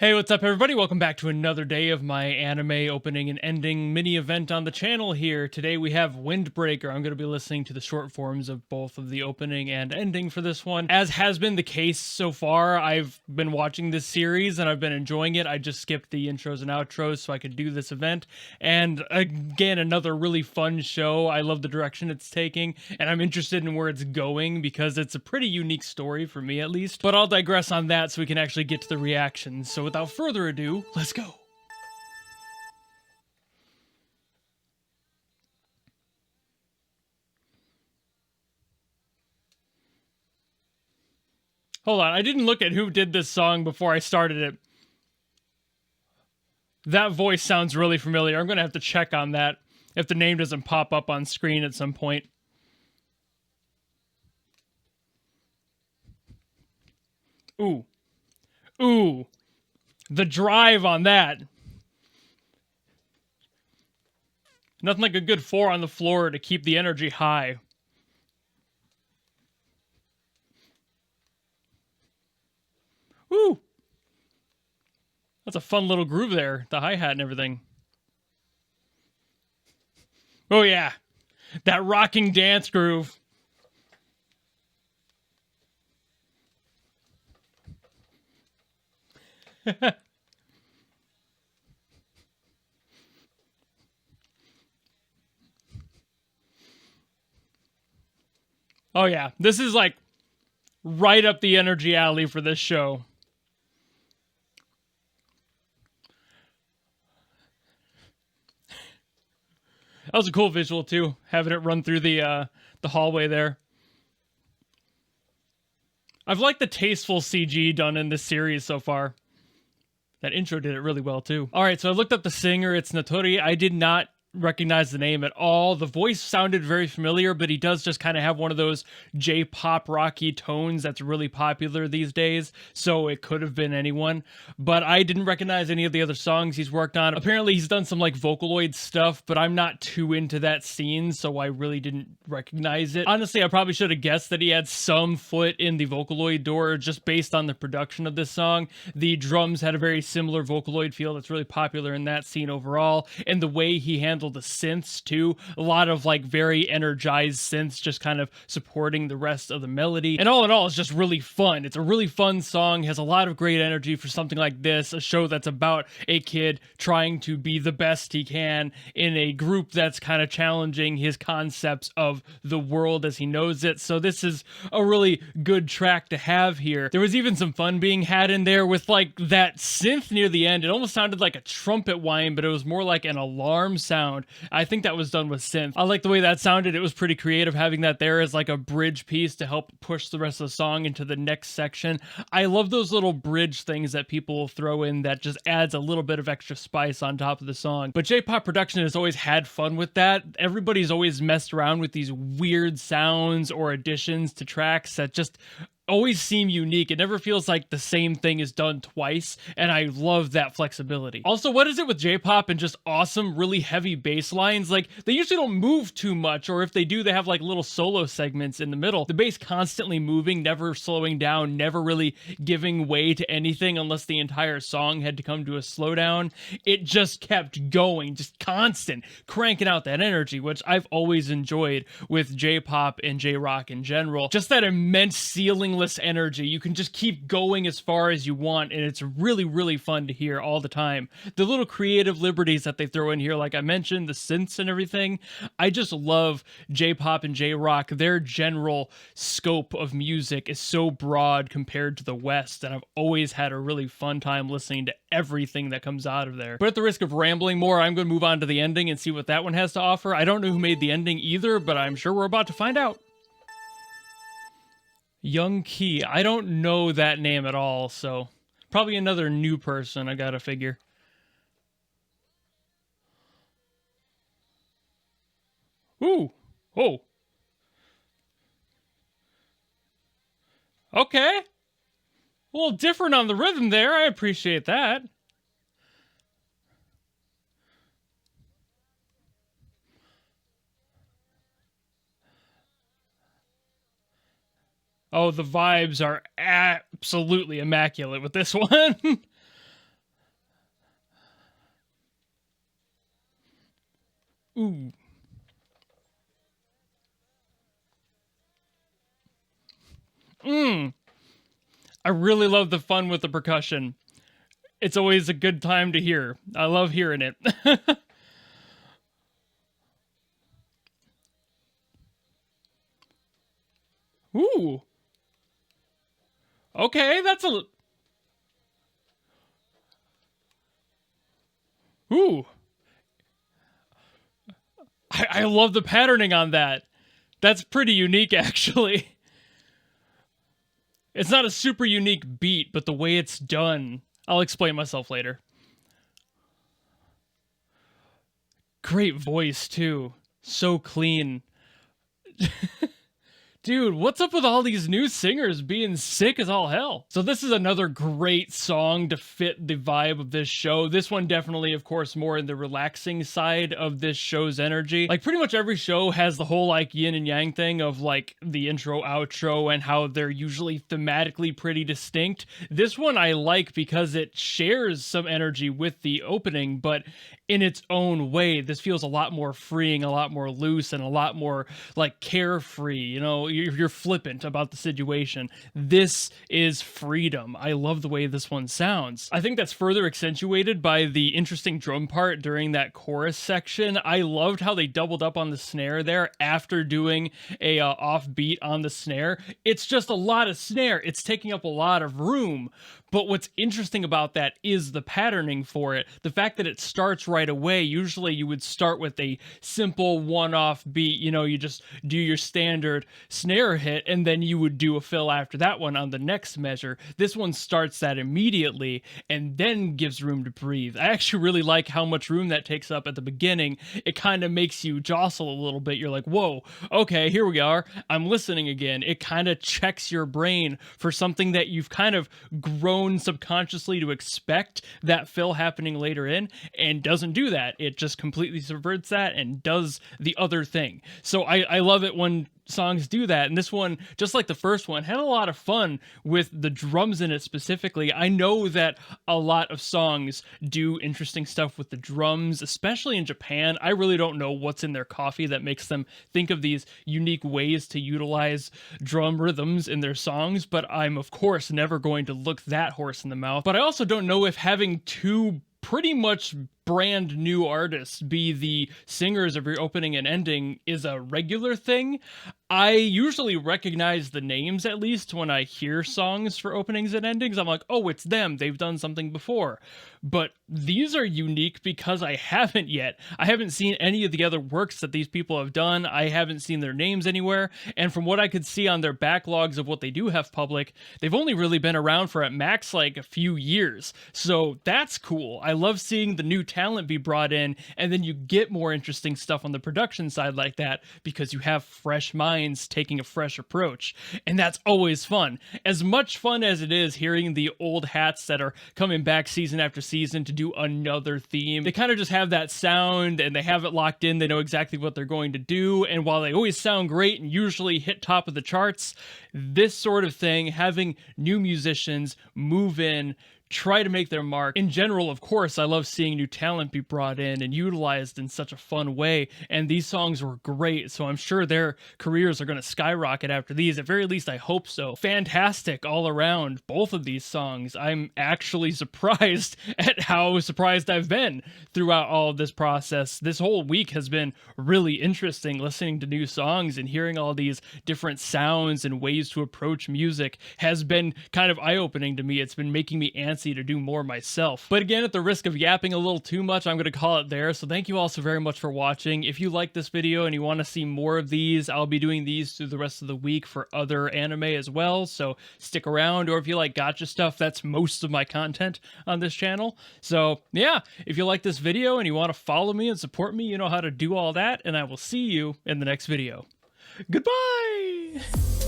Hey, what's up, everybody? Welcome back to another day of my anime opening and ending mini event on the channel here. Today we have Windbreaker. I'm going to be listening to the short forms of both of the opening and ending for this one. As has been the case so far, I've been watching this series and I've been enjoying it. I just skipped the intros and outros so I could do this event. And again, another really fun show. I love the direction it's taking, and I'm interested in where it's going because it's a pretty unique story for me at least. But I'll digress on that so we can actually get to the reactions. So without further ado, let's go. Hold on, I didn't look at who did this song before I started it. That voice sounds really familiar. I'm gonna have to check on that if the name doesn't pop up on screen at some point. Ooh. Ooh. The drive on that. Nothing like a good 4 on the floor to keep the energy high. Woo! That's a fun little groove there. The hi-hat and everything. Oh yeah. That rocking dance groove. Oh yeah. This is like right up the energy alley for this show. That was a cool visual too, having it run through the hallway there. I've liked the tasteful CG done in this series so far. That intro did it really well too. All right, so I looked up the singer. It's Natori. I did not recognize the name at all. The voice sounded very familiar, but he does just kind of have one of those J-pop rocky tones that's really popular these days, so it could have been anyone. But I didn't recognize any of the other songs he's worked on. Apparently he's done some like Vocaloid stuff, but I'm not too into that scene, so I really didn't recognize it. Honestly, I probably should have guessed that he had some foot in the Vocaloid door just based on the production of this song. The drums had a very similar Vocaloid feel that's really popular in that scene overall, and the way he handled the synths too, a lot of like very energized synths just kind of supporting the rest of the melody, and all in all it's just really fun. It's a really fun song, has a lot of great energy for something like this, a show that's about a kid trying to be the best he can in a group that's kind of challenging his concepts of the world as he knows it. So this is a really good track to have here. There was even some fun being had in there with like that synth near the end. It almost sounded like a trumpet whine, but it was more like an alarm sound. I think that was done with synth. I like the way that sounded. It was pretty creative having that there as like a bridge piece to help push the rest of the song into the next section. I love those little bridge things that people throw in that just adds a little bit of extra spice on top of the song. But J-pop production has always had fun with that. Everybody's always messed around with these weird sounds or additions to tracks that just always seem unique. It never feels like the same thing is done twice, and I love that flexibility. Also, what is it with J-pop and just awesome, really heavy bass lines? Like, they usually don't move too much, or if they do, they have like little solo segments in the middle. The bass constantly moving, never slowing down, never really giving way to anything unless the entire song had to come to a slowdown. It just kept going, just constant, cranking out that energy, which I've always enjoyed with J-pop and J-rock in general. Just that immense ceiling energy. You can just keep going as far as you want, and it's really, really fun to hear all the time. The little creative liberties that they throw in here, like I mentioned, the synths and everything. I just love J-pop and J-rock. Their general scope of music is so broad compared to the West, and I've always had a really fun time listening to everything that comes out of there. But at the risk of rambling more, I'm going to move on to the ending and see what that one has to offer. I don't know who made the ending either, but I'm sure we're about to find out. Young Kee. I don't know that name at all, so probably another new person, I gotta figure. Ooh. Oh. Okay. A little different on the rhythm there. I appreciate that. Oh, the vibes are absolutely immaculate with this one. Ooh. I really love the fun with the percussion. It's always a good time to hear. I love hearing it. Ooh. Okay, that's a... Ooh. I love the patterning on that. That's pretty unique, actually. It's not a super unique beat, but the way it's done... I'll explain myself later. Great voice, too. So clean. Dude, what's up with all these new singers being sick as all hell? So this is another great song to fit the vibe of this show. This one definitely, of course, more in the relaxing side of this show's energy. Like, pretty much every show has the whole, like, yin and yang thing of, like, the intro, outro, and how they're usually thematically pretty distinct. This one I like because it shares some energy with the opening, but in its own way. This feels a lot more freeing, a lot more loose, and a lot more, like, carefree, you know? You're flippant about the situation. This is freedom. I love the way this one sounds. I think that's further accentuated by the interesting drum part during that chorus section. I loved how they doubled up on the snare there after doing a offbeat on the snare. It's just a lot of snare. It's taking up a lot of room. But what's interesting about that is the patterning for it. The fact that it starts right away. Usually you would start with a simple one-off beat. You know, you just do your standard snare hit, and then you would do a fill after that one on the next measure. This one starts that immediately and then gives room to breathe. I actually really like how much room that takes up at the beginning. It kind of makes you jostle a little bit. You're like, whoa, okay, here we are. I'm listening again. It kind of checks your brain for something that you've kind of grown subconsciously to expect that fill happening later in, and doesn't do that. It just completely subverts that and does the other thing. So I love it when songs do that, and this one, just like the first one, had a lot of fun with the drums in it specifically. I know that a lot of songs do interesting stuff with the drums, especially in Japan. I really don't know what's in their coffee that makes them think of these unique ways to utilize drum rhythms in their songs, but I'm of course never going to look that horse in the mouth. But I also don't know if having two pretty much brand new artists be the singers of your opening and ending is a regular thing. I usually recognize the names, at least when I hear songs for openings and endings. I'm like, oh, it's them. They've done something before. But these are unique because I haven't yet. I haven't seen any of the other works that these people have done. I haven't seen their names anywhere. And from what I could see on their backlogs of what they do have public, they've only really been around for at max like a few years. So that's cool. I love seeing the new talent be brought in, and then you get more interesting stuff on the production side like that because you have fresh minds taking a fresh approach. And that's always fun. As much fun as it is hearing the old hats that are coming back season after season to do another theme. They kind of just have that sound and they have it locked in. They know exactly what they're going to do. And while they always sound great and usually hit top of the charts, this sort of thing, having new musicians move in, try to make their mark. In general, of course, I love seeing new talent be brought in and utilized in such a fun way, and these songs were great, so I'm sure their careers are going to skyrocket after these. At very least, I hope so. Fantastic all around, both of these songs. I'm actually surprised at how surprised I've been throughout all of this process. This whole week has been really interesting, listening to new songs and hearing all these different sounds and ways to approach music has been kind of eye-opening to me. It's been making me antsy to do more myself. But again, at the risk of yapping a little too much, I'm going to call it there. So thank you all so very much for watching. If you like this video and you want to see more of these, I'll be doing these through the rest of the week for other anime as well. So stick around, or if you like gacha stuff, that's most of my content on this channel. So yeah, if you like this video and you want to follow me and support me, you know how to do all that, and I will see you in the next video. Goodbye!